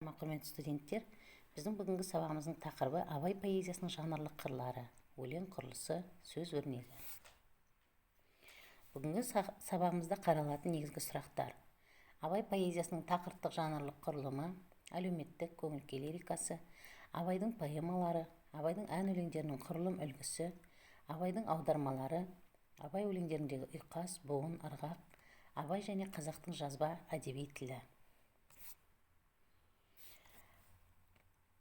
салама құрметті студенттер. Біздің бүгінгі сабағымыздың тақырыбы Абай поэзиясының жанрлық қырлары, өлең құрылысы, сөз өрнегі. Бүгінгі сабағымызда қаралатын негізгі сұрақтар: Абай поэзиясының тақырыптық жанрлық құрылымы, әлеуметтік көңіл-күй лирикасы, Абайдың поэмалары, Абайдың ән өлеңдерінің құрылым үлгісі, Абайдың аудармалары, Абай өлеңдеріндегі ұйқас, буын, ырғақ, Абай және қазақтың жазба әдеби тілі.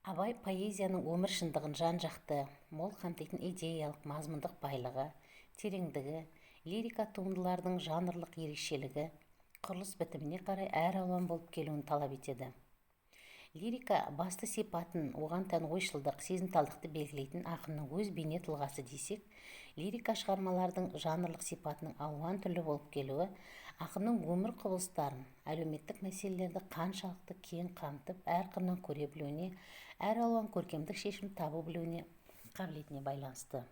Абай поэзияның өмір шындығын жан-жақты, мол қамтитын идеялық, мазмұндық байлығы, тереңдігі, лирика туындылардың жанрлық ерекшелігі, құрылыс бітіміне қарай әр алуан болып келуін талап етеді. Лирика басты сипатын, оған тән ойшылдық, сезімталдықты белгілейтін ақынның өз бейне тұлғасы десек, лирика шығармалардың жанрлық сипатының алуан түрлі болып келуі ақынның өмір құбылыстарын, әлеуметтік мәселелерді қаншалықты кең қамтып, әр қырынан көре білуіне, әр алуан көркемдік шешім табу білуіне қабілетіне байланысты.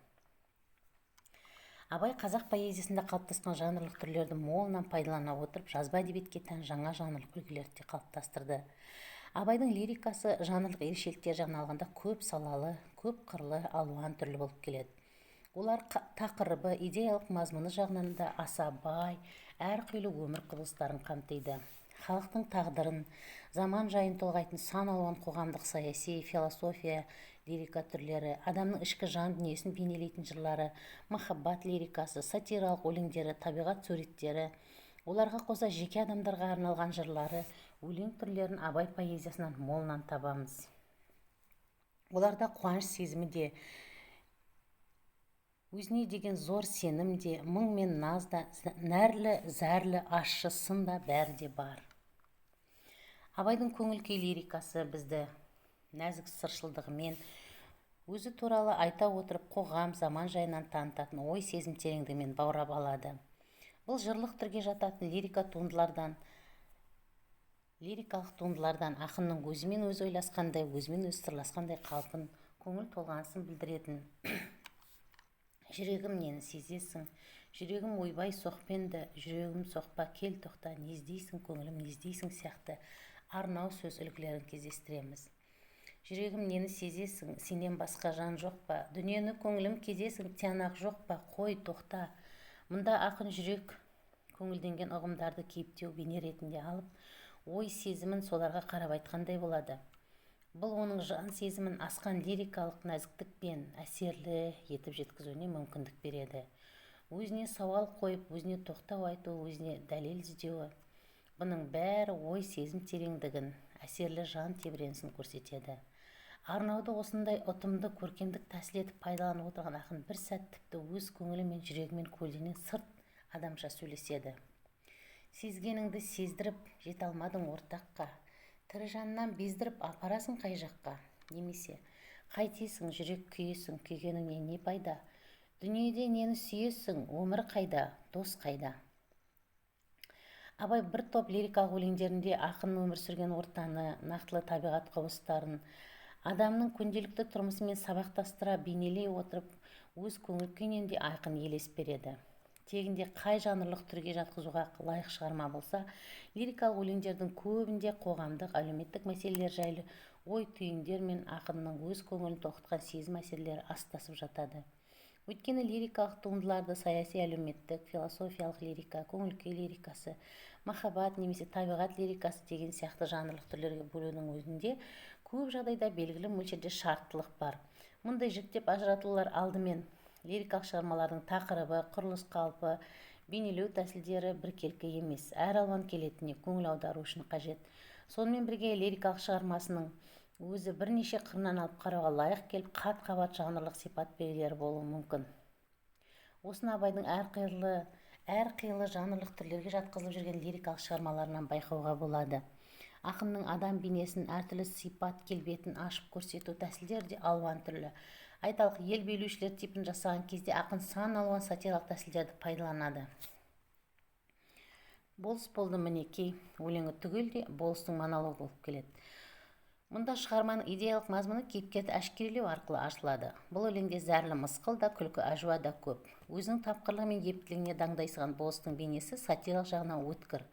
Абай қазақ поэзиясында қалыптасқан жанрлық түрлерді молынан пайдалана отырып, жазба әдебиетке тән жаңа жанрлық үлгілерді қалыптастырды. Абайдың лирикасы жанрлық ерекшеліктер жағынан алғанда көп салалы, көп қырлы, алуан түрлі болып келеді. Олар тақырыбы, идеялық мазмұны жағынан да аса бай, әрқилы өмір құбылыстарын қамтиды. Халықтың тағдырын, заман жайын толғайтын сан алуан қоғамдық, саяси, философия лирика түрлері, адамның ішкі жан дүниесін бейнелейтін жырлары, махаббат лирикасы, сатиралық өлеңдері, табиғат суреттері, оларға қоса жеке адамдарға арналған жырлары, өлең түрлерін Абай поэзиясынан молынан табамыз. Оларда қуаныш сезімі де, өзіне деген зор сенім де, мұң мен наз да, нәрлі, зәрлі, ащы сын да бәрі де бар. Абайдың көңіл-күй лирикасы бізді нәзік сыршылдығымен, өзі туралы айта отырып қоғам, заман жайынан танытатын ой сезім тереңдігімен баурап алады. Бұл жырлық түрге жататын лирикалық туындылардан ақынның өзімен өзі ойласқандай, өзімен өзі сырласқандай қалпын, көңіл толғанысын білдіретін жүрегім нені сезесің, жүрегім ойбай соқпенді, жүрегім соқпа, кел тоқта, не іздейсің, көңілім не іздейсің сияқты арнау сөз үлгілерін кездестіреміз. Жүрегім нені сезесің, сенен басқа жан жоқ па, дүниені көңілім кезесің, тиянақ жоқ па, қой тоқта. Мұнда ақын жүрек көңілденген ұғымдарды кейіптеу бейне ретінде алып, ой сезімін соларға қарап айтқандай болады. Бұл оның жан сезімін асқан лирикалық нәзіктікпен әсерлі етіп жеткізуіне мүмкіндік береді. Өзіне сауал қойып, өзіне тоқтау айту, өзіне дәлел іздеуі, бұның бәрі ой сезім тереңдігін, әсерлі жан тебіренісін көрсетеді. Арнауды осындай ұтымды көркемдік тәсіл етіп пайдаланып отырған ақын бір сәт тіпті өз көңілі мен жүрегімен көлденең сырт адамша сөйлеседі. Сезгеніңді сездіріп, жете алмадың ортаққа, тірі жаннан бездіріп апарасың қай жаққа, немесе қайтесің, жүрек күйесің, күйгеніңе не пайда, дүниеде нені сүйесің, өмір қайда, дос қайда. Абай бір топ лирикалық өлеңдерінде ақын өмір сүрген ортаны, нақтылы табиғат құбылыстарын, адамның күнделікті тұрмысымен сабақтастыра бейнелей отырып, өз көңіл күйінен де айқын елес береді. Тегінде қай жанрлық түрге жатқызуға лайық шығарма болса, лирикалық өлеңдердің көбінде қоғамдық, әлеуметтік мәселелер жайлы ой түйіндер мен ақынның өз көңілін толқытқан сезім мәселелері астасып жатады. Өйткені лирикалық туындыларды саяси, әлеуметтік, философиялық лирика, көңіл-күй лирикасы, махаббат немесе табиғат лирикасы деген сияқты жанрлық түрлерге бөлудің өзінде көп жағдайда белгілі мөлшерде шарттылық бар. Мұндай жіктеп ажыратулар алдымен лирикалық шығармалардың тақырыбы, құрылыс қалпы, бейнелеу тәсілдері біркелкі емес, әр алуан келетініне көңіл аудару үшін қажет. Сонымен бірге лирикалық шығармасының өзі бірнеше қырынан алып қарауға лайық келіп, қат-қабат жанрлық сипат белгілері болуы мүмкін. Осыны Абайдың әрқилы жанрлық түрлерге жатқызылып жүрген лирикалық шығармаларынан байқауға болады. Ақынның адам бейнесін, әртүрлі сипат келбетін ашып көрсету тәсілдері де алуан түрлі. Айталық, ел билеушілер типін жасаған кезде ақын сан алуан сатиралық тәсілдерді пайдаланады. Болыс болды мінекей өлеңі түгелде болыстың монологы болып келеді. Мұнда шығарманың идеялық мазмұны кейіпкерді әшкерелеу арқылы ашылады. Бұл өлеңде зәрлі мысқыл да, күлкі әжуа да көп. Өзінің тапқырлығы мен ептілігіне даңдайсыған болыстың бейнесі сатиралық жағынан өткір.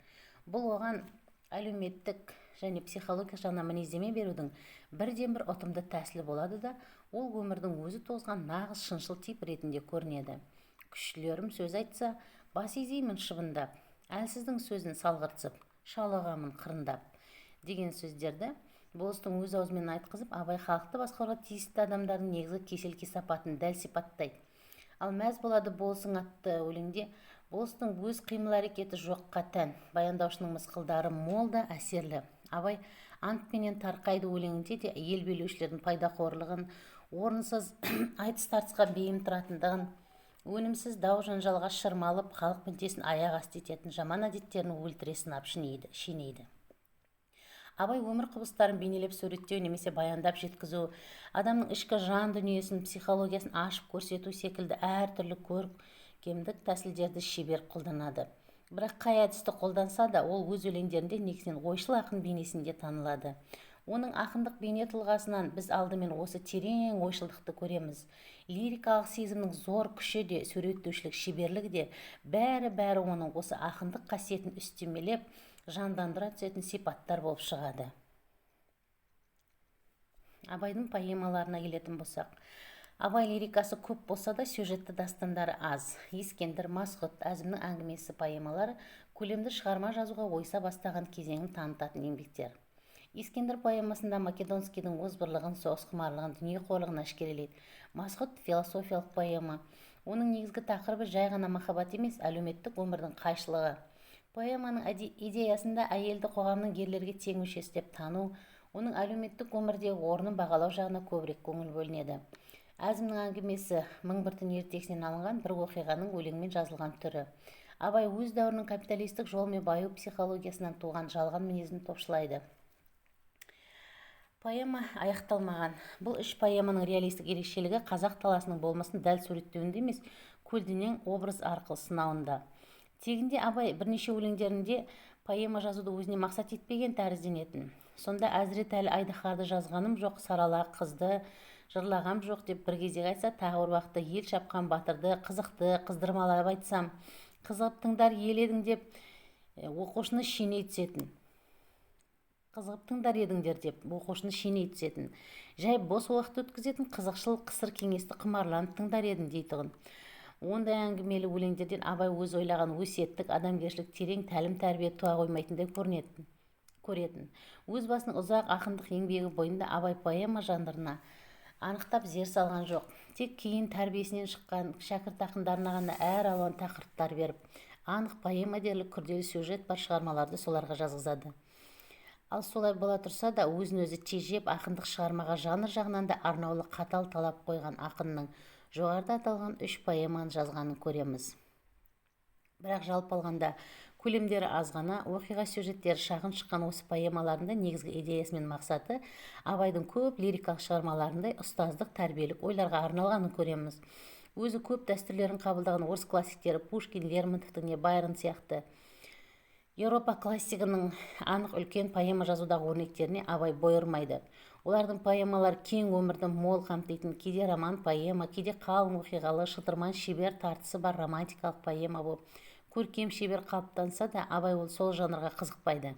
Бұл оған әлеуметтік және психология жағынан мінездеме берудің бірден бір ұтымды тәсілі болады да, ол өмірдің өзі тозған нағыз шыншыл тип ретінде көрінеді. Күштілерім сөз айтса, бас изеймін шыбындап, әлсіздің сөзін салғыртсып, шал ағамын қырындап деген сөздерді болыстың өз аузымен айтқызып, Абай халықты басқаруға тиісті адамдардың негізгі кесел-кесапатын дәл сипаттайды. Ал мәз болады болысың атты өлеңде болыстың өз қимыл-әрекеті жоққа тән, баяндаушының мысқылдары мол да әсерлі. Абай антпенен тарқайды өлеңінде де ел билеушілердің пайдақорлығын, орынсыз айтыс-тартысқа бейім тұратындығын, өнімсіз дау-жанжалға шырмалып, халық мүддесін аяқ асты ететін жаман әдеттерін өлтіре сынап шенейді. Абай өмір құбылыстарын бейнелеп суреттеу немесе баяндап жеткізу, адамның ішкі жан дүниесін, психологиясын ашып көрсету секілді әртүрлі көркемдік тәсілдерді шебер қолданады. Бірақ қай әдісті қолданса да, ол өз өлеңдерінде негізінен ойшыл ақын бейнесінде танылады. Оның ақындық бейне тұлғасынан біз алдымен осы терең ойшылдықты көреміз. Лирикалық сезімнің зор күші де, суреттеушілік шеберлігі де, бәрі оның осы ақындық қасиетін үстемелеп, жандандыра түсетін сипаттар болып шығады. Абайдың поэмаларына келетін болсақ, Абай лирикасы көп болса да, сюжетті дастандары аз. Ескендір, Масғұт, Әзімнің әңгімесі поэмалары көлемді шығарма жазуға ойса бастаған кезеңін танытатын еңбектер. Ескендір поэмасында Македонскийдің озбырлығын, соғысқұмарлығын, дүниеқорлығын әшкерелейді. Масғұт философиялық поэма. Оның негізгі тақырыбы жай ғана махаббат емес, әлеуметтік өмірдің қайшылығы. Поэманың идеясында әйелді қоғамның ерлерге тең мүшесі деп тану, оның әлеуметтік өмірдегі орнын бағалау жағына көбірек көңіл бөлінеді. Әзімнің әңгімесі мың бір түн ертегісінен алынған бір оқиғаның өлеңмен жазылған түрі. Абай өз дәуірінің капиталистік жолмен баю психологиясынан туған жалған мінезін топшылайды. Поэма аяқталмаған. Бұл үш поэманың реалистік ерекшелігі қазақ даласының болмысын дәл суреттеуінде емес, көлденең образ арқылы сынауында. Тегінде Абай бірнеше өлеңдерінде поэма жазуды өзіне мақсат етпеген тәрізденетін. Сонда Әзіретәлі Айдаһарды жазғаным жоқ, Сарала қызды жырлағам жоқ деп бір кезек айтса, тағы бір уақытта ел шапқан батырды қызықты қыздырмалап айтсам, қызығып тыңдар ел едің деп оқушыны шеней түсетін. Қызығып тыңдар едіңдер деп оқушыны шеней түсетін. Жай бос уақыт өткізетін қызықшыл қысыр кеңесті құмарланып тыңдар едім дейтұғын. Ондай әңгімелі өлеңдерден Абай өз ойлаған өсиеттік, адамгершілік, терең тәлім-тәрбие туа қоймайтындай көретін. Өз басының ұзақ ақындық еңбегі бойында Абай поэма жанрына анықтап зер салған жоқ. Тек кейін тәрбиесінен шыққан шәкірт ақындарына ғана әр алуан тақырыптар беріп, анық поэма дерлік күрделі сюжет бар шығармаларды соларға жазғызады. Ал солай бола тұрса да, өзін-өзі тежеп, ақындық шығармаға жанр жағынан да арнаулы қатал талап қойған ақынның жоғарыда аталған үш поэманы жазғанын көреміз. Бірақ жалпы алғанда көлемдері аз ғана, оқиға сюжеттері шағын шыққан осы поэмаларында негізгі идеясы мен мақсаты Абайдың көп лирикалық шығармаларындай ұстаздық, тәрбиелік ойларға арналғанын көреміз. Өзі көп дәстүрлерін қабылдаған орыс классиктері Пушкин, Лермонтовтың не Байрон сияқты Еуропа классигінің анық үлкен поэма жазудағы өрнектеріне Абай бой ұрмайды. Олардың поэмалар кең өмірді мол қамтитын, кейде роман поэма, кейде қалың оқиғалы, шытырман шебер тартысы бар романтикалық поэма болып, көркем шебер қалыптанса да, Абай ол сол жанрға қызықпайды.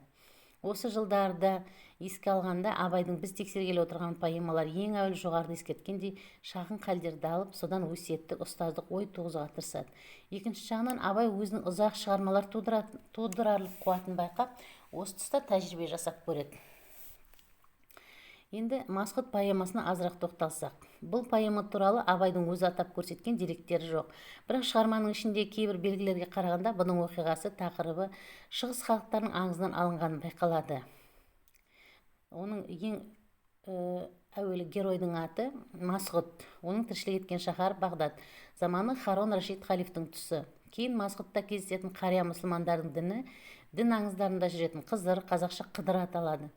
Осы жылдарда еске алғанда, Абайдың біз тексергелі отырған поэмалар ең әуелі жоғарыда ескерткендей шағын халдерді алып, содан өсиеттік, ұстаздық ой туғызуға тырысады. Екінші жағынан, Абай өзінің ұзақ шығармалар тудырарлық қуатын байқап, осы тұста тәжірибе жасап көреді. Енді Масғұт поэмасына азырақ тоқталсақ. Бұл поэма туралы Абайдың өзі атап көрсеткен деректері жоқ. Бірақ шығарманың ішінде кейбір белгілерге қарағанда бұның оқиғасы, тақырыбы шығыс халықтарының аңызынан алынғаны байқалады. Оның ең әуелі геройдың аты Масғұт. Оның тіршілік еткен шаһар Бағдат. Заманы Харон Рашид халифтың тұсы. Кейін Масғұтта кездесетін қария мұсылмандардың дін аңыздарында жүретін Қызыр, қазақша Қыдыр аталады.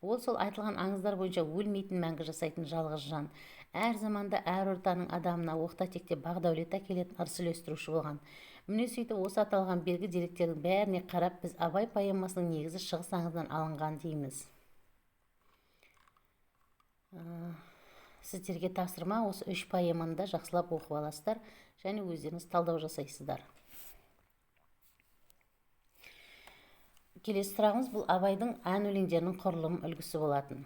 Ол сол айтылған аңыздар бойынша өлмейтін, мәңгі жасайтын жалғыз жан. Әр заманда әр ортаның адамына оқта-текте бақ-дәулет әкелетін ырыс үлестіруші болған. Міне сөйтіп осы аталған белгі деректердің бәріне қарап, біз Абай поэмасының негізі шығыс аңызынан алынған дейміз. Сіздерге тапсырма, осы үш поэманы да жақсылап оқып аласыздар және өздеріңіз талдау жасайсыздар. Келесі сұрағымыз бұл Абайдың ән өлеңдерінің құрылым үлгісі болатын.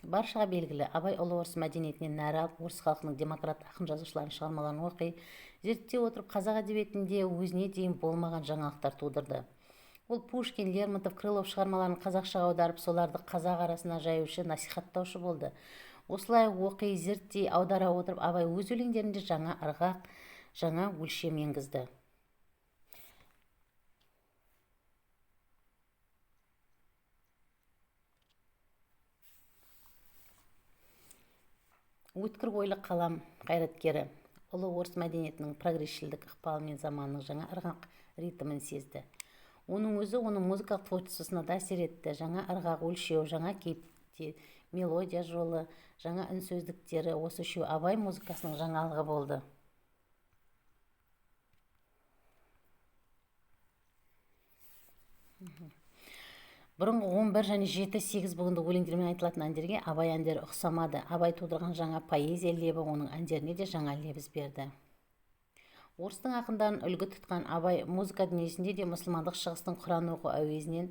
Баршаға белгілі, Абай ұлы орыс мәдениетінен нәр алып, орыс халқының демократ ақын жазушыларының шығармаларын оқи, зерттей отырып, қазақ әдебиетінде өзіне дейін болмаған жаңалықтар тудырды. Ол Пушкин, Лермонтов, Крылов шығармаларын қазақшаға аударып, соларды қазақ арасына жаюшы, насихаттаушы болды. Осылай оқи, зерттей, аудара отырып, Абай өз өлеңдерінде жаңа ырғақ, жаңа өлшем енгізді. Өткір ойлы қалам қайраткері ұлы орыс мәдениетінің прогрессшілдік ықпалымен заманның жаңа ырғақ ритмін сезді. Оның өзі оның музыкалық творчествосына да әсер етті. Жаңа ырғақ өлшеу, жаңа кейіпте, мелодия жолы, жаңа үн сөздіктері, осы үшеу Абай музыкасының жаңалығы болды. Бұрынғы 11 және 7-8 бүгінгі өлеңдермен айтылатын әндерге Абай әндері ұқсамады. Абай тудырған жаңа поэзия лебі оның әндеріне де жаңа лебіз берді. Орыстың ақындарын үлгі тұтқан Абай музыка дүниесінде де мұсылмандық шығыстың Құран оқу әуезінен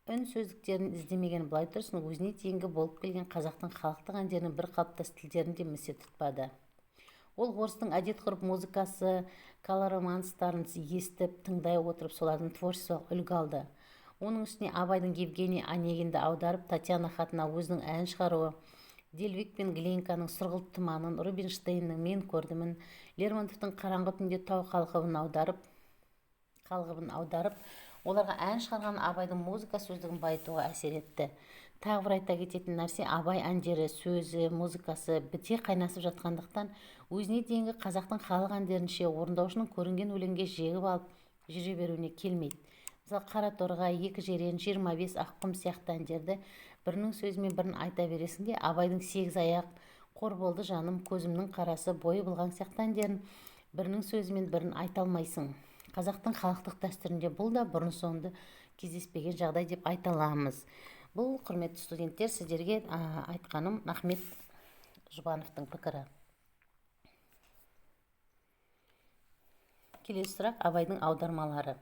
үн сөздіктерін іздемеген, былай тұрсын өзіне дейінгі болып келген қазақтың халықтық әндерінің бір қалыптас тілдерін де місе тұтпады. Ол орыстың әдет-ғұрып музыкасы, колороманстарын естіп, тыңдай отырып, солардың творчестволық үлгі алды. Оның үстіне Абайдың Евгений Онегинді аударып, Татьяна хатына өзінің ән шығаруы, Дельвик пен Глинканың Сұрғылт тұманын, Рубинштейннің Мен көрдімін, Лермонтовтың Қараңғы түнде тау қалғыбын аударып, оларға ән шығарған Абайдың музыка сөздігін байытуға әсер етті. Тағы бір айта кететін нәрсе, Абай әндері, сөзі, музыкасы біте қайнасып жатқандықтан, өзіне дейінгі қазақтың халық әндерінше орындаушының көрінген өлеңге жегіп алып жүре беруіне келмейді. Мысалы, Қара торғай, Екі жерен, 25 аққұм сияқты әндерді бірінің сөзімен бірін айта бересің де, Абайдың 8 аяқ, Қор болды жаным, Көзімнің қарасы, Бойы былғаң сияқты әндерін бірінің сөзімен бірін айта алмайсың. Қазақтың халықтық дәстүрінде бұл да бұрын соңды кездеспеген жағдай деп айта аламыз. Бұл, құрметті студенттер, сіздерге айтқаным Ахмет Жұбановтың пікірі. Келесі сұрақ Абайдың аудармалары.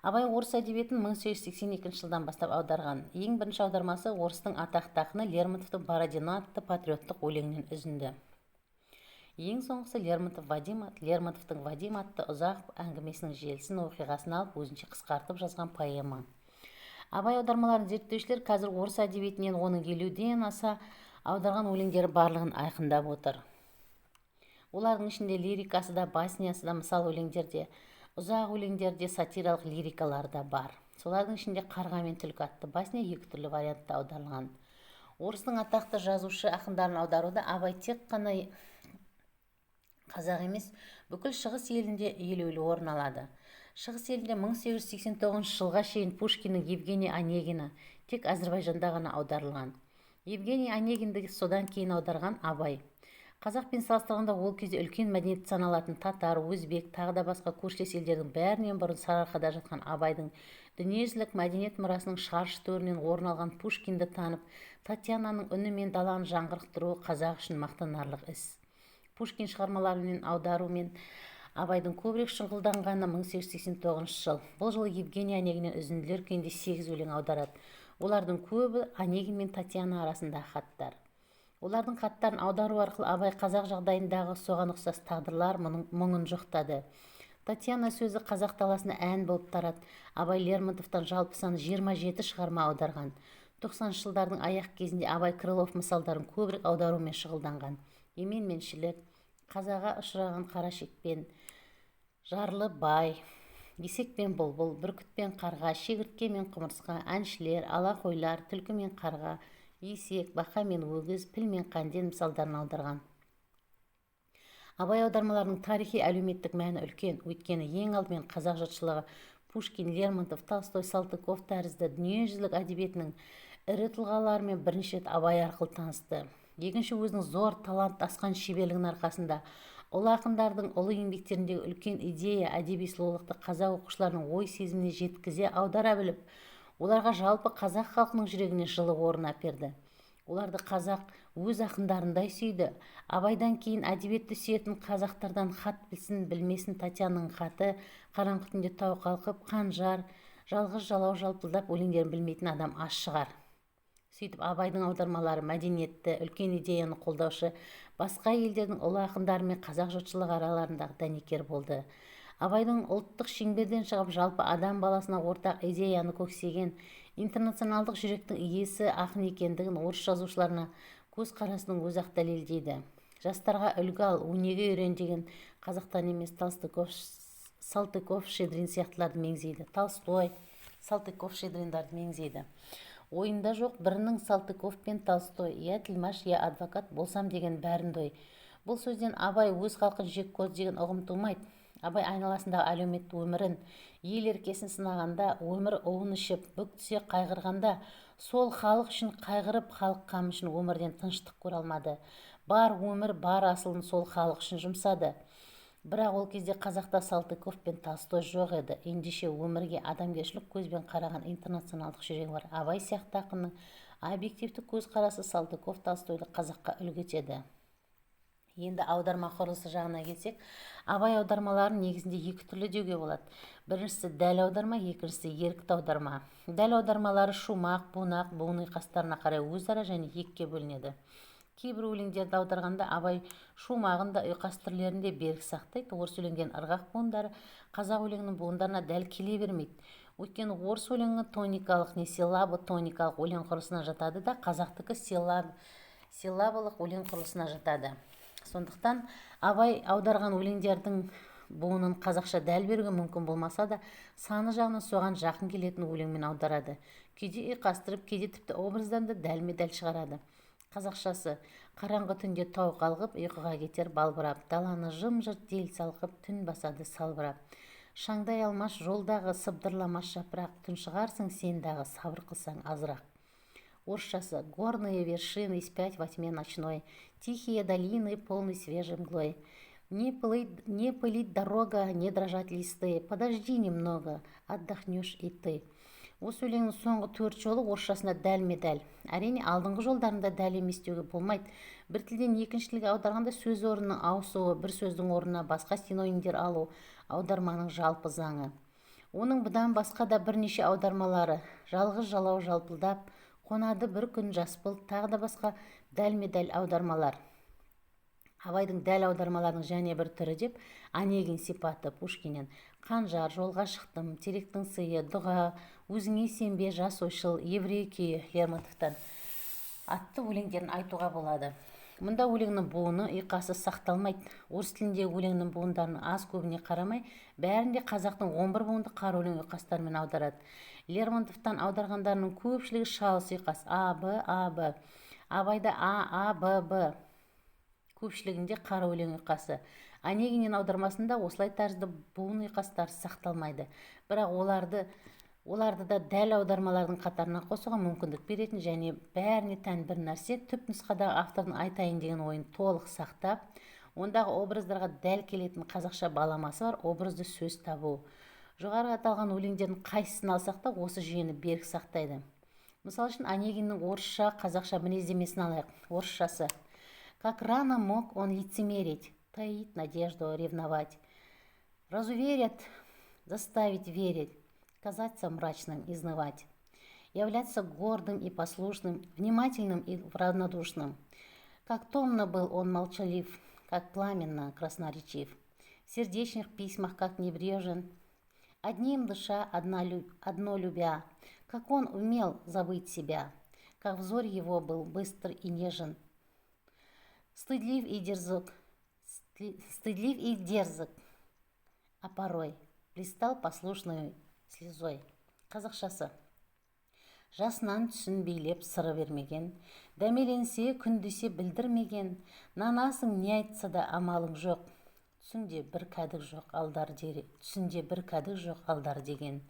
Абай орыс әдебиетін 1882 жылдан бастап аударған. Ең бірінші аудармасы орыстың атақты ақыны Лермонтовтың Бородино атты патриоттық өлеңінен үзінді. Ең соңғысы Лермонтовтың Вадим атты ұзақ әңгімесінің желісін оқиғасын алып, өзінше қысқартып жазған поэма. Абай аудармаларын зерттеушілер қазір орыс әдебиетінен оның 50-ден аса аударған өлеңдері барлығын айқындап отыр. Олардың ішінде лирикасы да, баснясы да, мысал өлеңдерде, ұзақ өлеңдерде, сатиралық лирикалар да бар. Солардың ішінде Қарға мен түлкі атты басня 2 түрлі вариантта аударылған. Орыстың атақты жазушы ақындарын аударуда Абай тек қана қазақ емес, бүкіл шығыс елінде елеулі орын алады. Шығыс елінде 1889 жылға шейін Пушкиннің Евгений Онегина тек Әзірбайжанда ғана аударылған. Евгений Онегинді содан кейін аударған Абай. Қазақпен салыстырғанда ол кезде үлкен мәдениет саналатын татар, өзбек, тағы да басқа көршілес елдердің бәрінен бұрын Сарыарқада жатқан Абайдың дүниежүзілік мәдениет мұрасының шаршы төрінен орын алған Пушкинді танып, Татьянаның үні мен даланы жаңғырықтыруы қазақ үшін мақтанарлық іс. Пушкин шығармаларымен аудару мен Абайдың көбірек шұғылданғаны 1889 жыл. Бұл жылы Евгений Онегиннен үзінділер күйінде 8 өлең аударады. Олардың көбі Онегин мен Татьяна арасындағы хаттар. Олардың хаттарын аудару арқылы Абай қазақ жағдайындағы соған ұқсас тағдырлар мұңын жоқтады. Татьяна сөзі қазақ даласына ән болып тарады. Абай Лермонтовтан жалпы саны 27 шығарма аударған. 90 жылдардың аяқ кезінде Абай Крылов мысалдарын көбірек аударумен шұғылданған. Емен-меншілік, қазаға ұшыраған қара шекпен, жарлы бай, есек пен бұлбұл, бүркіт пен қарға, шегіртке мен құмырсқа, әншілер, ала қойлар, түлкі мен қарға, есек, бақа мен өгіз, піл мен қанден мысалдарын аударған. Абай аудармаларының тарихи әлеуметтік мәні үлкен, өйткені ең алдымен қазақ жұртшылығы Пушкин, Лермонтов, Толстой, Салтыков тәрізді дүниежүзілік әдебиетінің ірі тұлғаларымен бірінші рет Абай арқылы танысты. Екінші, өзінің зор талант, асқан шеберлігінің арқасында ұлы ақындардың ұлы еңбектеріндегі үлкен идея, әдеби сұлулықты қазақ оқушыларының ой сезіміне жеткізе аудара біліп, оларға жалпы қазақ халқының жүрегіне жылы орын әперді. Оларды қазақ өз ақындарындай сүйді. Абайдан кейін әдебиетті сүйетін қазақтардан хат білсін, білмесін Татьянаның хаты, Қараңғы түнде тау қалқып, Қанжар, Жалғыз жалау жалпылдап өлеңдерін білмейтін адам аз шығар. Сөйтіп абайдың аудармалары мәдениетті, үлкен идеяны қолдаушы, басқа елдердің ұлы ақындары мен қазақ жұртшылығы араларындағы дәнекер болды. Абайдың ұлттық шеңберден шығып жалпы адам баласына ортақ идеяны көксеген, интернационалдық жүректің иесі ақын екендігін орыс жазушыларына көзқарасының өзі-ақ дәлелдейді. Жастарға үлгі ал, өнеге үйрен деген қазақтан емес Салтыков, Щедрин сияқтыларды меңзейді. Толстой, Салтыков, Щедриндарды меңзейді. Ойында жоқ бірінің Салтыков пен Толстой, я тілмаш, я адвокат болсам деген бәріндой. Бұл сөзден Абай өз халқын жек көрді деген ұғым тумайды. Абай айналасындағы әлеуметтік өмірін, ел еркесін сынағанда, өмір уын ішіп, бүк түсе қайғырғанда, сол халық үшін қайғырып, халық қамы үшін өмірден тыныштық көре алмады. Бар өмір, бар асылын сол халық үшін жұмсады. Бірақ ол кезде қазақта Салтыков пен Толстой жоқ еді. Ендеше өмірге адамгершілік көзбен қараған интернационалдық жүрегі бар Абай сияқты ақынның объективті көзқарасы Салтыков, Толстойды қазаққа үлгі етеді. Енді аударма құрылысы жағына келсек, Абай аудармаларын негізінде екі түрлі деуге болады. Біріншісі дәл аударма, екіншісі ерікті аударма. Дәл аудармалары шумақ, бунақ, буын ұйқастарына қарай өзара және екіге бөлінеді. Кейбір өлеңдерді аударғанда Абай шумағын да ұйқас түрлерін де берік сақтайды. Орыс өлеңдердің ырғақ буындары қазақ өлеңінің буындарына дәл келе бермейді. Өйткені орыс өлеңі тоникалық не силлабо-тоникалық өлең құрылысына жатады да, қазақтікі силлабалық өлең құрылысына жатады. Сондықтан Абай аударған өлеңдердің буынын қазақша дәл беруге мүмкін болмаса да, саны жағынан соған жақын келетін өлеңмен аударады. Кейде ұйқастырып, кейде тіпті образдан да дәлме-дәл шығарады. Қазақшасы: қараңғы түнде тау қалғып, ұйқыға кетер балбырап, даланы жым-жырт дел салқып, түн басады салбырап. Шаңдай алмаш жолдағы сыбдырламаш жапырақ, түн шығарсың сен дағы сабыр қылсаң азырақ. Орысшасы: горные вершины спять во тьме ночной, тихие долины полны свежей мглой. Не пылит дорога, не дрожат листы, подожди немного, отдохнешь и ты. Осы өлеңнің соңғы 4 жолы орысшасында дәлме-дәл. Әрине алдыңғы жолдарында дәл емес деуге болмайды. Бір тілден екінші тілге аударғанда сөз орнының ауысуы, бір сөздің орнына басқа синонимдер алу аударманың жалпы заңы. Оның бұдан басқа да бірнеше аудармалары: жалғыз жалау жалпылдап, қонады бір күн жаспыл, тағы да басқа дәлме-дәл аудармалар. Абайдың дәл аудармаларының және бір түрі деп Онегин сипаты Пушкиннен: қанжар, жолға шықтым, теректің сыйы, дұға, өзіңе сенбе, жас ойшыл, еврей күйі Лермонтовтан атты өлеңдерін айтуға болады. Мұнда өлеңнің буыны, ұйқасы сақталмайды. Орыс тіліндегі өлеңнің буындарын аз көбіне қарамай, бәрінде қазақтың 11 буынды қар өлең ұйқастарымен аударады. Лермонтовтан аударғандарының көпшілігі шалыс ұйқас А, Б, А, Б. Абайда А, Б, Б. Көпшілігінде қара өлең ұйқасы. Онегиннен аудармасында осылай тәрізді буын ұйқастары сақталмайды. Бірақ оларды да дәл аудармалардың қатарына қосуға мүмкіндік беретін және бәріне тән бір нәрсе, түп нұсқадағы автордың айтайын деген ойын толық сақтап, ондағы образдарға дәл келетін қазақша баламасы бар образды сөз табу. Жоғары аталған өлеңдердің қайсысын алсақ та осы жүйені берік сақтайды. Мысал үшін Онегиннің орысша қазақша мінездемесін алайық. Орысшасы: как рано мог он лицемерить, таить надежду, ревновать, разуверять, заставить верить, казаться мрачным, изнывать, являться гордым и послушным, внимательным и равнодушным. Как томно был он молчалив, как пламенно красноречив, в сердечных письмах как небрежен, одним дыша, одно любя, как он умел забыть себя, как взор его был быстр и нежен, стыдлив и дерзок, а порой блистал послушной слезой. Қазақшасы: жасынан түсін билеп сыры бермеген, дәмеленсе күндесе білдірмеген, нанасың не айтса да амалың жоқ, түсінде бір кәдік жоқ алдар деген.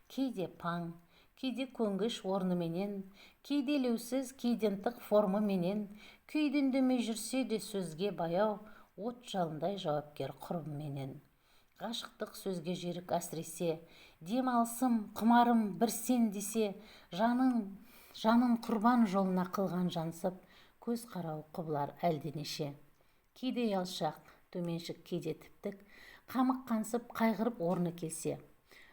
Кейде паң, кейде көнгіш орныменен, кейде елеусіз, кейде ынтық формаменен, күйді үндемей жүрсе де сөзге баяу, от жалындай жауапкер құрбыменен. Ғашықтық сөзге жерік әсіресе, демалысым, құмарым бір сен десе, жанын құрбан жолына қылған жансып, көз қарау құбылар әлденеше. Кейде ұялшақ, төменшік, кейде тіптік, қамық қансып, қайғырып орны келсе,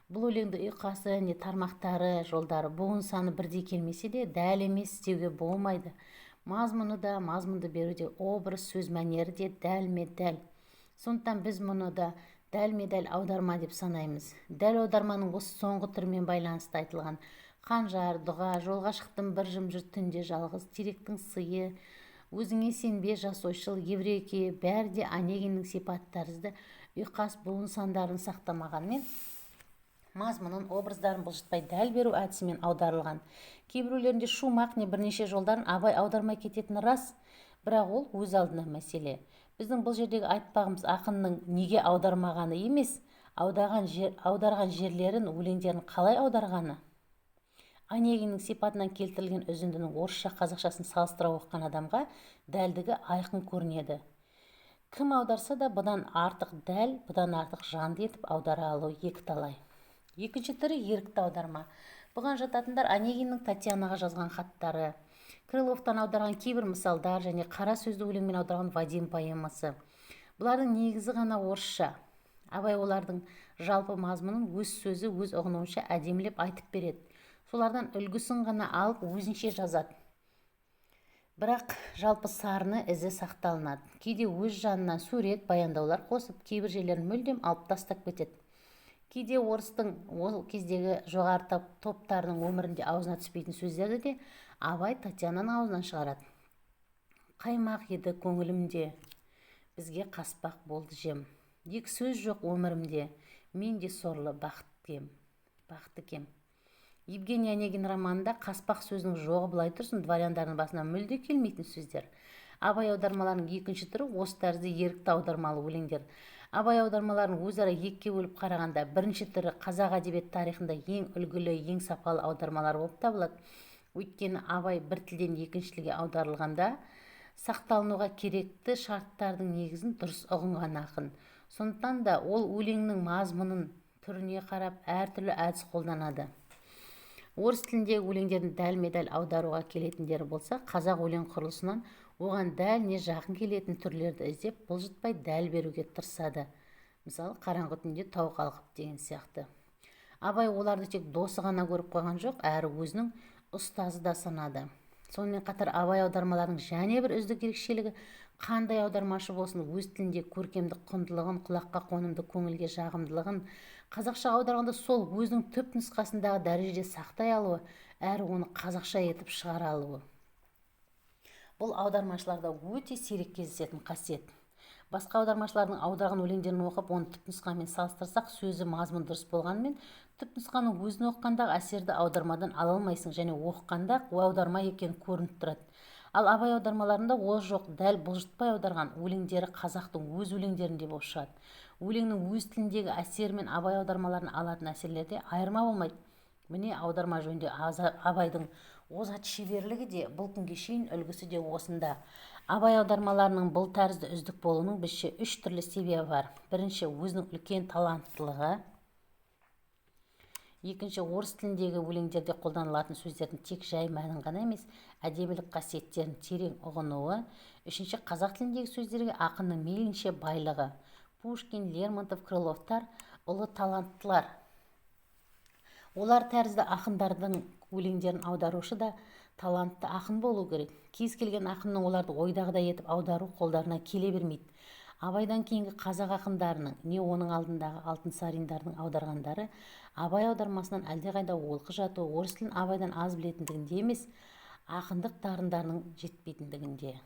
Бұл өлеңді ұйқасы, не тармақтары, жолдары, буын саны бірдей келмесе де, дәл емес деуге болмайды. Мазмұны да, мазмұнды беруде образ, сөз мәнері де дәлме-дәл. Сондықтан біз мұны да дәлме-дәл аударма деп санаймыз. Дәл аударманың осы соңғы түрімен байланысты айтылған қанжар, дұға, жолға шықтым бір жым-жырт түнде жалғыз, теректің сыйы, өзіңе сенбе жас ойшыл, еврейке, бәрі де Онегиннің сипаты тәрізді ұйқас буын сандарын сақтамағанмен мазмұнын, образдарын бұлжытпай дәл беру әдісімен аударылған. Кейбіреулерінде шумақ не бірнеше жолдарын абай аудармай кететіні рас, бірақ ол өз алдына мәселе. Біздің бұл жердегі айтпағымыз ақынның неге аудармағаны емес, аударған жерлерін, өлеңдерін қалай аударғаны. Онегиннің сипатынан келтірілген үзіндінің орысша қазақшасын салыстыра оқыған адамға дәлдігі айқын көрінеді. Кім аударса да бұдан артық дәл, бұдан артық жанды етіп аудара алу екі талай. Екінші түрі ерікті аударма. Бұған жататындар Онегиннің Татьянаға жазған хаттары, Крыловтан аударған кейбір мысалдар және қара сөзді өлеңмен аударған Вадим поэмасы. Бұлардың негізі ғана орысша. Абай олардың жалпы мазмұнын өз сөзі, өз ұғынуынша әдемілеп айтып береді. Солардан үлгісін ғана алып өзінше жазады. Бірақ жалпы сарыны ізі сақталынады. Кейде өз жанынан сурет, баяндаулар қосып, кейбір жерлерін мүлдем алып тастап кетеді. Кейде орыстың ол кездегі жоғары топтарының өмірінде аузына түспейтін сөздерді де Абай Татьянаның аузынан шығарады. Қаймақ еді көңілімде, бізге қаспақ болды жем. Екі сөз жоқ өмірімде, мен де сорлы бақытты кем. Евгений Онегин романында қаспақ сөзінің жоғы былай тұрсын, дворяндардың басына мүлде келмейтін сөздер. Абай аудармаларының екінші түрі осы тәрізді ерікті аудармалы өлеңдер. Абай аудармаларын өзара екіге бөліп қарағанда бірінші түрі қазақ әдебиет тарихында ең үлгілі, ең сапалы аудармалар болып табылады. Өйткені Абай бір тілден екінші тілге аударылғанда сақталынуға керекті шарттардың негізін дұрыс ұғынған ақын. Сондықтан да ол өлеңнің мазмұнын түріне қарап әртүрлі әдіс қолданады. Орыс тіліндегі өлеңдерін дәлме-дәл аударуға келетіндері болса, қазақ өлең құрылысынан оған дәл не жақын келетін түрлерді іздеп, бұлжытпай дәл беруге тырысады. Мысалы, қараңғы түнде тау қалқып деген сияқты. Абай оларды тек досы ғана көріп қойған жоқ, әрі өзінің ұстазы да санады. Сонымен қатар Абай аудармаларының және бір үздік ерекшелігі, қандай аудармашы болсын өз тілінде көркемдік құндылығын, құлаққа қонымды, көңілге жағымдылығын қазақша аударғанда сол өзінің түп нұсқасындағы дәрежеде сақтай алуы, әрі оны қазақша етіп шығара алуы. Бұл аудармашыларда өте сирек кездесетін қасиет. Басқа аудармашылардың аударған өлеңдерін оқып, оны түп нұсқамен салыстырсақ, сөзі мазмұн дұрыс болғанымен, түп нұсқаның өзін оқығандағы әсерді аудармадан ала алмайсың, және оқығанда аударма екені көрініп тұрады. Ал Абай аудармаларында ол жоқ, дәл бұлжытпай аударған өлеңдері қазақтың өз өлеңдерінде болып шығады. Өлеңнің өз тіліндегі әсерімен Абай аудармаларын алатын әсерлерде айырма болмайды. Міне аударма жөнінде Абайдың озат шеберлігі де бұл күнге шейін үлгісі де осында. Абай аудармаларының бұл тәрізді үздік болуының біздше үш түрлі себебі бар. Бірінші, өзінің үлкен таланттылығы. Екінші, орыс тіліндегі өлеңдерде қолданылатын сөздердің тек жай мәнін ғана емес, әдемілік қасиеттерін терең ұғынуы. Үшінші, қазақ тіліндегі сөздерге ақынның мейлінше байлығы. Пушкин, Лермонтов, Крыловтар ұлы таланттылар. Олар тәрізді ақындардың өлеңдерін аударушы да талантты ақын болу керек. Кез келген ақынның оларды ойдағыдай етіп аудару қолдарына келе бермейді. Абайдан кейінгі қазақ ақындарының, не оның алдындағы Алтынсариндардың аударғандары Абай аудармасынан әлдеқайда олқы жатуы орыс тілін Абайдан аз білетіндігінде емес, ақындық дарындарының жетпейтіндігінде.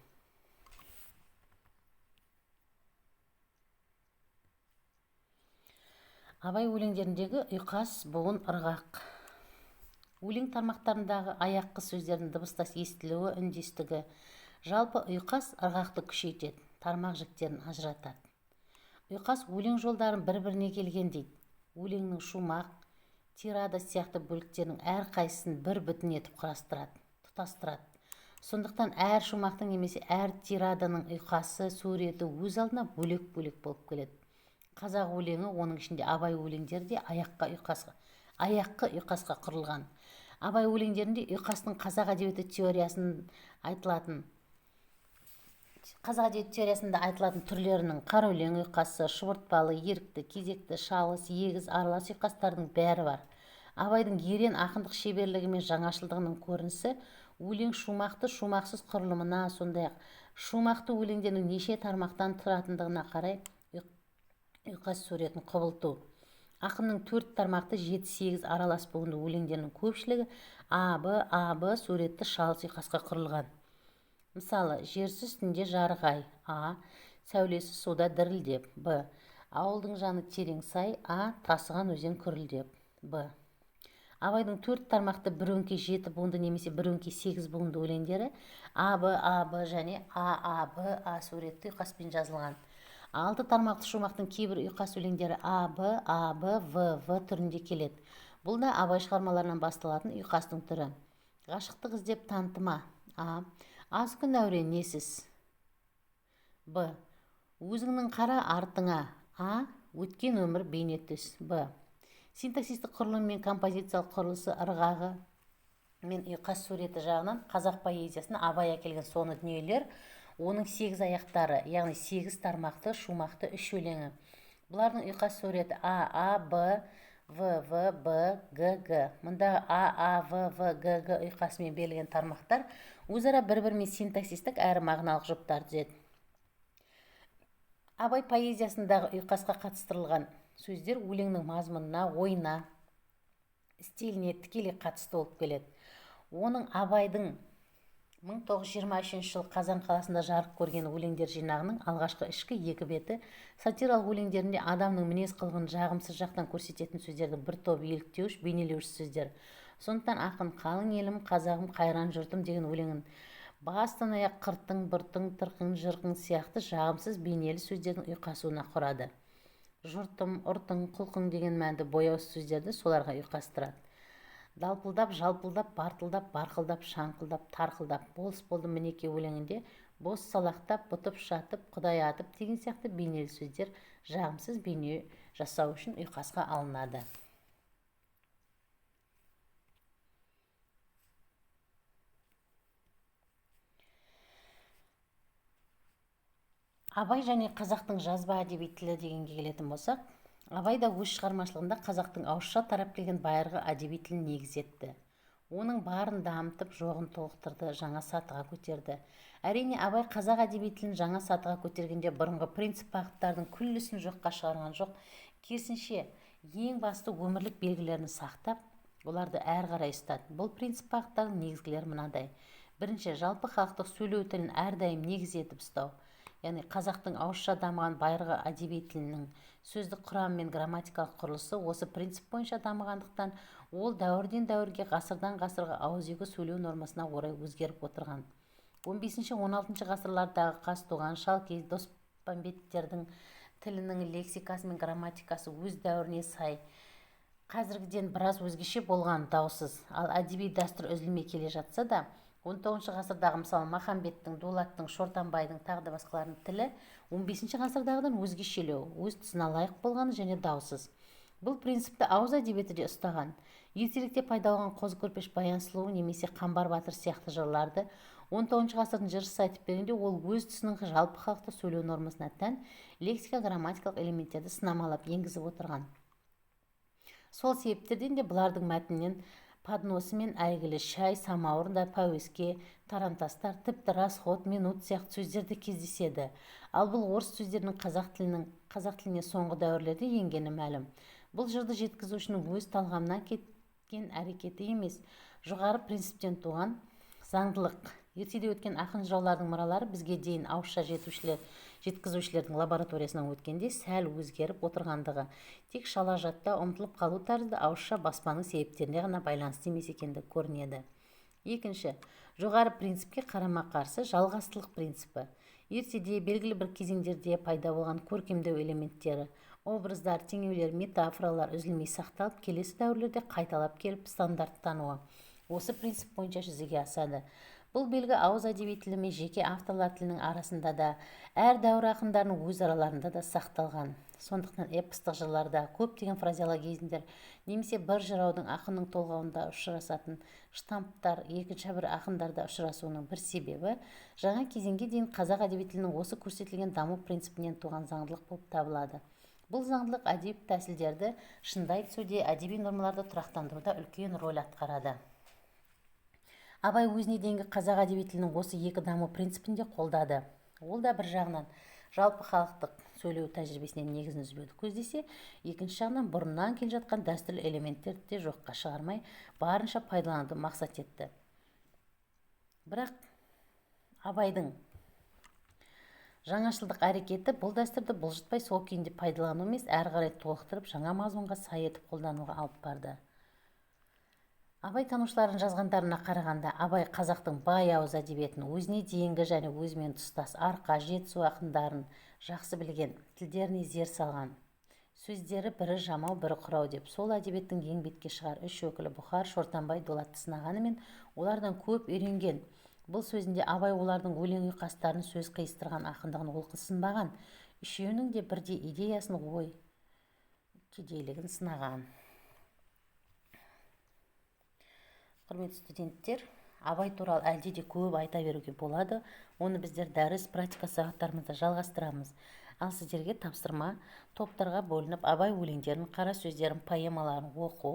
Абай өлеңдеріндегі ұйқас, буын, ырғақ. Өлең тармақтарындағы аяққы сөздердің дыбыстас естілуі, үндестігі. Жалпы ұйқас ырғақты күшейтеді, тармақ жіктерін ажыратады. Ұйқас өлең жолдарын бір-біріне келген дейді. Өлеңнің шумақ, тирада сияқты бөліктерінің әр қайсысын бір бүтін етіп құрастырады, тұтастырады. Сондықтан әр шумақтың немесе әр тираданың ұйқасы, суреті өз алдына бөлек-бөлек болып келеді. Қазақ өлеңі, оның ішінде Абай өлеңдері де аяққы ұйқасқа құрылған. Абай өлеңдерінде ұйқастың қазақ әдебиеті теориясын айтылатын қазақ әдебиет теориясында айтылатын түрлерінің қара өлең ұйқасы, шұбыртпалы, ерікті, кезекті, шалыс, егіз, аралас ұйқастардың бәрі бар. Абайдың ерен ақындық шеберлігі мен жаңашылдығының көрінісі өлең шумақты шумақсыз құрылымына, сондай-ақ шумақты өлеңдердің неше тармақтан тұратындығына қарай ұйқас суретін құбылту. Ақынның 4 тармақты 7-8 аралас буынды өлеңдерінің көпшілігі А-Б суретті шалыс ұйқасқа құрылған. Мысалы, жерсіз түнде жарық ай, А. Сәулесі суда дірілдеп, Б. Ауылдың жаны терең сай, А. Тасыған өзен күрілдеп, Б. Абайдың 4 тармақты 1 өңкей 7 буынды немесе 1 өңкей 8 буынды өлеңдері А-Б және А суретті ұйқаспен жазылған. 6 тармақты шумақтың кейбір ұйқас өлеңдері А-Б, В түрінде келеді. Бұл да Абай шығармаларынан басталатын ұйқастың түрі. Ғашықтық іздеп тантыма, А. Аз күн әуре несіз, Б. Өзіңнің қара артыңа, А. Өткен өмір бейнетіс, Б. Синтаксистік құрылым мен композициялық құрылысы ырғағы мен ұйқас суреті жағынан қазақ поэзиясына Абай әкелген соны дүниелер оның 8 аяқтары, яғни 8 тармақты шумақты 3 өлеңі. Бұлардың ұйқас суреті А, Б, В, Б, Г. Мұнда А, В, Г ұйқасымен берілген тармақтар өзара бір-бірімен синтаксистік әрі мағыналық жұптар түзеді. Абай поэзиясындағы ұйқасқа қатыстырылған сөздер өлеңнің мазмұнына, ойына, стиліне тікелей қатысты болып келеді. Оның Абайдың 1923 жыл Қазан қаласында жарық көрген өлеңдер жинағының алғашқы ішкі 2 беті сатиралық өлеңдерінде адамның мінез қылығын жағымсыз жақтан көрсететін сөздердің бір тобы еліктеуіш, бейнелеуіш сөздер. Сондықтан ақын қалың елім, қазағым, қайран жұртым деген өлеңін бастан аяқ қыртың, бұртың, тырқың, жырқың сияқты жағымсыз бейнелі сөздердің ұйқасуына құрады. Жұртым, ұртың, құлқың деген мәнді бояусыз сөздерді соларға ұйқастырады. Далпылдап, жалпылдап, бартылдап, барқылдап, шаңқылдап, тарқылдап, болыс болды мінеке өлеңінде бос салақтап, бұтып, шатып, құдай атып деген сияқты бейнелі сөздер жағымсыз бейне жасау үшін ұйқасқа алынады. Абай және қазақтың жазба әдеби тілі дегенге келетін болсақ, Абай да өз шығармашылығында қазақтың ауызша тарап келген байырғы әдеби тілін негіз етті. Оның барын дамытып, жоғын толықтырды, жаңа сатыға көтерді. Әрине, Абай қазақ әдеби тілін жаңа сатыға көтергенде бұрынғы принцип бағыттардың күллісін жоққа шығарған жоқ. Керісінше, ең басты өмірлік белгілерін сақтап, оларды әрі қарай ұстады. Бұл принцип бағыттардың негізгілері мынадай. Бірінші, жалпы халықтық сөйлеу тілін әрдайым негіз етіп ұстау. Яғни қазақтың ауызша дамыған байырғы әдеби тілінің сөздік құрамы мен грамматикалық құрылысы осы принцип бойынша дамығандықтан, ол дәуірден дәуірге, ғасырдан ғасырға ауызекі сөйлеу нормасына орай өзгеріп отырған. 15-16 ғасырлардағы Қазтуған, Шалкей, Доспамбеттердің тілінің лексикасы мен грамматикасы өз дәуіріне сай, қазіргіден біраз өзгеше болған даусыз. Ал әдеби дәстүр үзілмей келе жатса да, 19 ғасырдағы мысалы Махамбеттің, Дулаттың, Шортанбайдың тағы басқалардың тілі 15 ғасырдағыдан өзгешелеу, өз тұсына лайық болғаны және даусыз. Бұл принципті ауыз әдебиеті де ұстаған. Ертеректе пайда болған Қозы көрпеш Баян сұлу немесе Қамбар батыр сияқты жырларды 19 ғасырдың жыршысы айтып бергенде ол өз тұсының жалпы халықты сөйлеу нормасына тән лексика-грамматикалық элементтерді сынамалап енгізіп отырған. Сол себептерден де бұлардың мәтіннен подносы мен әйгілі шай, самауыр да, пәуеске, тарантастар, тіпті расход, минут сияқты сөздерді кездеседі. Ал бұл орыс сөздерінің қазақ тіліне соңғы дәуірлерде енгені мәлім. Бұл жырды жеткізушінің өз талғамынан кеткен әрекеті емес, жоғары принциптен туған заңдылық. Ертеде өткен ақын жыраулардың мұралары бізге дейін ауызша жеткізушілердің лабораториясынан өткенде сәл өзгеріп отырғандығы, тек шала жадта ұмытылып қалу тәрізді ауызша баспаның себептеріне ғана байланысты емес екендігі көрінеді. Екінші, жоғары принципке қарама-қарсы жалғастылық принципі. Ертеде белгілі бір кезеңдерде пайда болған көркемдеу элементтері, образдар, теңеулер, метафоралар үзілмей сақталып, келесі дәуірлерде қайталап келіп стандарттануы осы принцип бойынша жүзеге асады. Бұл белгі ауыз әдеби тілі мен жеке авторлар тілінің арасында да, әр дәуір ақындарының өз араларында да сақталған. Сондықтан эпостық жырларда көптеген фразеологизмдер немесе бір жыраудың ақынның толғауында ұшырасатын штамптар екінші бір ақындарда ұшырасуының бір себебі жаңа кезеңге дейін қазақ әдеби тілінің осы көрсетілген даму принципінен туған заңдылық болып табылады. Бұл заңдылық әдеби тәсілдерді шынды айтысуде әдеби нормаларды тұрақтандыруда үлкен роль атқарады. Абай өзіне дейінгі қазақ әдеби тілінің осы екі даму принципін де қолдады. Ол да бір жағынан жалпы халықтық сөйлеу тәжірибесінен негізін үзбеуді көздесе, екінші жағынан бұрыннан келе жатқан дәстүрлі элементтерді де жоққа шығармай, барынша пайдалануды мақсат етті. Бірақ Абайдың жаңашылдық әрекеті бұл дәстүрді бұлжытпай сол күйінде пайдалану емес, әрі қарай толықтырып, жаңа мазмұнға сай етіп қолдануға алып барды. Абай танушылардың жазғандарына қарағанда, Абай қазақтың бай ауыз әдебиетін өзіне дейінгі және өзімен тұстас арқа, жетісу ақындарын жақсы білген, тілдеріне зер салған, сөздері бірі жамау, бірі құрау деп, сол әдебиеттің ең бетке шығар үш өкілі Бұхар, Шортанбай, Дулатты сынағанымен олардан көп үйренген. Бұл сөзінде Абай олардың өлең ұйқастарын сөз қиыстырған ақындығын олқы сынбаған, үшеуінің де бірдей идеясын, ой кедейлігін сынаған. Құрметті студенттер, Абай туралы әлде де көп айта беруге болады. Оны біздер дәріс практика сағаттарымызда жалғастырамыз. Ал сіздерге тапсырма топтарға бөлініп Абай өлеңдерін, қара сөздерін, поэмаларын оқу,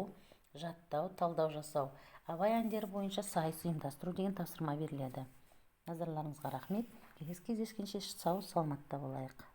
жаттау, талдау жасау, Абай әндері бойынша сайыс ұйымдастыру деген тапсырма беріледі. Назарларыңызға рахмет. Келесі кездескенше сау саламатта болайық.